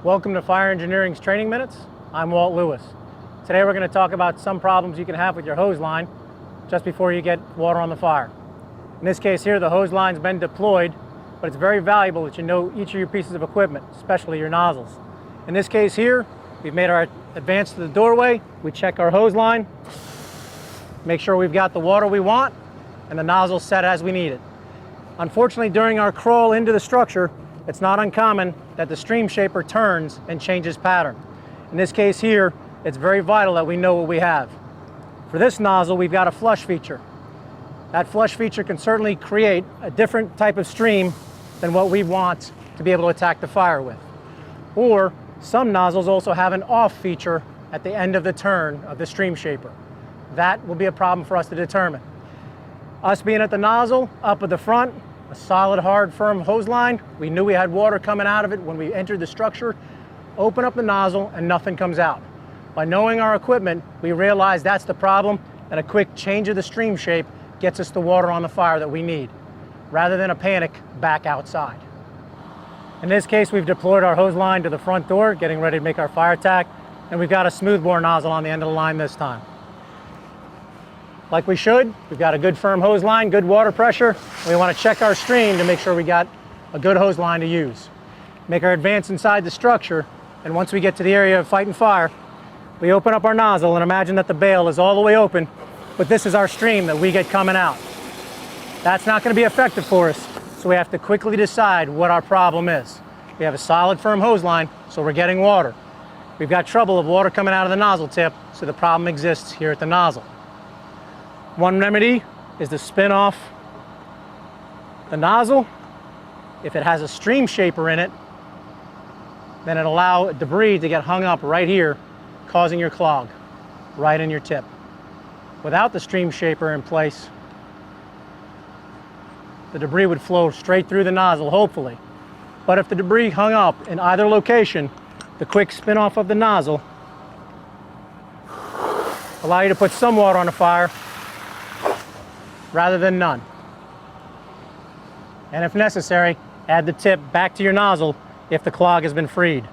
Welcome to Fire Engineering's Training Minutes. I'm Walt Lewis. Today we're going to talk about some problems you can have with your hose line just before you get water on the fire. In this case here, the hose line's been deployed, but it's very valuable that you know each of your pieces of equipment, especially your nozzles. In this case here, we've made our advance to the doorway. We check our hose line, make sure we've got the water we want, and the nozzle set as we need it. Unfortunately, during our crawl into the structure, it's not uncommon that the stream shaper turns and changes pattern. In this case here, it's very vital that we know what we have. For this nozzle, we've got a flush feature. That flush feature can certainly create a different type of stream than what we want to be able to attack the fire with. Or some nozzles also have an off feature at the end of the turn of the stream shaper. That will be a problem for us to determine. Us being at the nozzle, up at the front, a solid, hard, firm hose line. We knew we had water coming out of it when we entered the structure. Open up the nozzle and nothing comes out. By knowing our equipment, we realize that's the problem, and a quick change of the stream shape gets us the water on the fire that we need, rather than a panic back outside. In this case, we've deployed our hose line to the front door, getting ready to make our fire attack, and we've got a smoothbore nozzle on the end of the line this time. Like we should, we've got a good firm hose line, good water pressure. We want to check our stream to make sure we got a good hose line to use. Make our advance inside the structure, and once we get to the area of fighting fire, we open up our nozzle and imagine that the bail is all the way open, but this is our stream that we get coming out. That's not going to be effective for us, so we have to quickly decide what our problem is. We have a solid, firm hose line, so we're getting water. We've got trouble of water coming out of the nozzle tip, so the problem exists here at the nozzle. One remedy is to spin off the nozzle. If it has a stream shaper in it, then it'll allow debris to get hung up right here, causing your clog right in your tip. Without the stream shaper in place, the debris would flow straight through the nozzle, hopefully. But if the debris hung up in either location, the quick spin off of the nozzle allow you to put some water on the fire rather than none. And if necessary, add the tip back to your nozzle if the clog has been freed.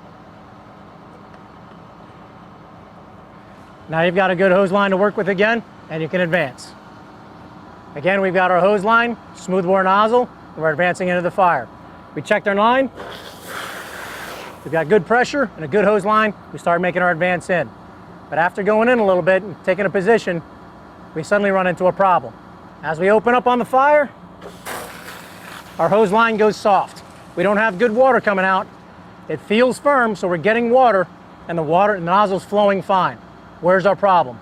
Now you've got a good hose line to work with again, and you can advance. Again, we've got our hose line, smoothbore nozzle, and we're advancing into the fire. We checked our line, we've got good pressure and a good hose line, we start making our advance in. But after going in a little bit and taking a position, we suddenly run into a problem. As we open up on the fire, our hose line goes soft. We don't have good water coming out. It feels firm, so we're getting water, and the nozzle's flowing fine. Where's our problem?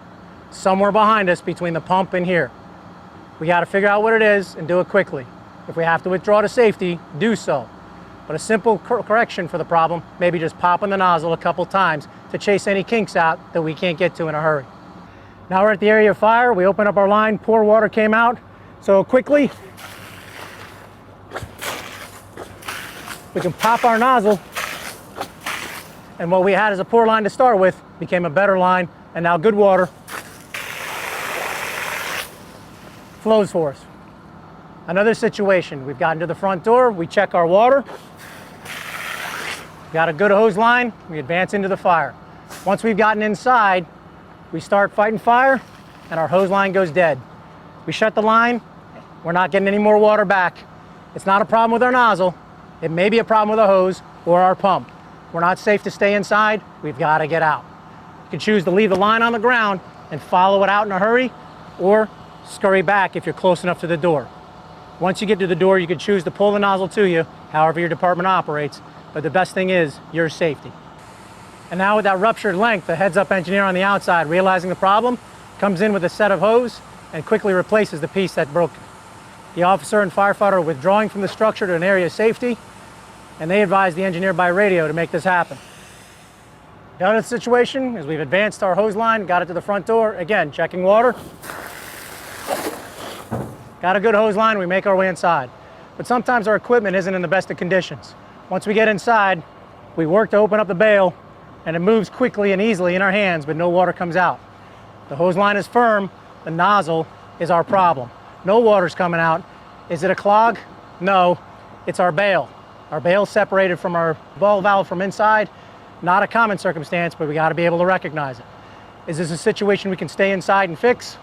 Somewhere behind us between the pump and here. We got to figure out what it is and do it quickly. If we have to withdraw to safety, do so. But a simple correction for the problem, maybe just popping the nozzle a couple times to chase any kinks out that we can't get to in a hurry. Now we're at the area of fire. We open up our line, poor water came out. So quickly, we can pop our nozzle, and what we had as a poor line to start with became a better line, and now good water flows for us. Another situation, we've gotten to the front door, we check our water, got a good hose line, we advance into the fire. Once we've gotten inside, we start fighting fire, and our hose line goes dead. We shut the line, we're not getting any more water back. It's not a problem with our nozzle, it may be a problem with a hose or our pump. We're not safe to stay inside, we've got to get out. You can choose to leave the line on the ground and follow it out in a hurry, or scurry back if you're close enough to the door. Once you get to the door, you can choose to pull the nozzle to you, however your department operates, but the best thing is your safety. And now with that ruptured length, the heads-up engineer on the outside, realizing the problem, comes in with a set of hose and quickly replaces the piece that broke. The officer and firefighter are withdrawing from the structure to an area of safety, and they advise the engineer by radio to make this happen. The other situation is we've advanced our hose line, got it to the front door, again, checking water. Got a good hose line, we make our way inside. But sometimes our equipment isn't in the best of conditions. Once we get inside, we work to open up the bail, and it moves quickly and easily in our hands, but no water comes out. The hose line is firm, the nozzle is our problem. No water's coming out. Is it a clog? No, it's our bail. Our bail separated from our ball valve from inside, Not a common circumstance, but we got to be able to recognize it. Is this a situation we can stay inside and fix?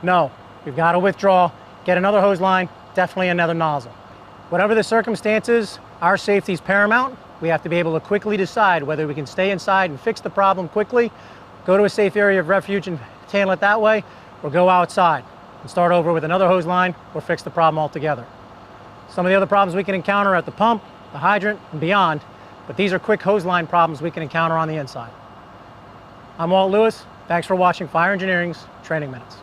No. We've got to withdraw, get another hose line, definitely another nozzle. Whatever the circumstances, our safety is paramount. We have to be able to quickly decide whether we can stay inside and fix the problem quickly, go to a safe area of refuge and handle it that way, or go outside and start over with another hose line or fix the problem altogether. Some of the other problems we can encounter at the pump, the hydrant, and beyond, but these are quick hose line problems we can encounter on the inside. I'm Walt Lewis. Thanks for watching Fire Engineering's Training Minutes.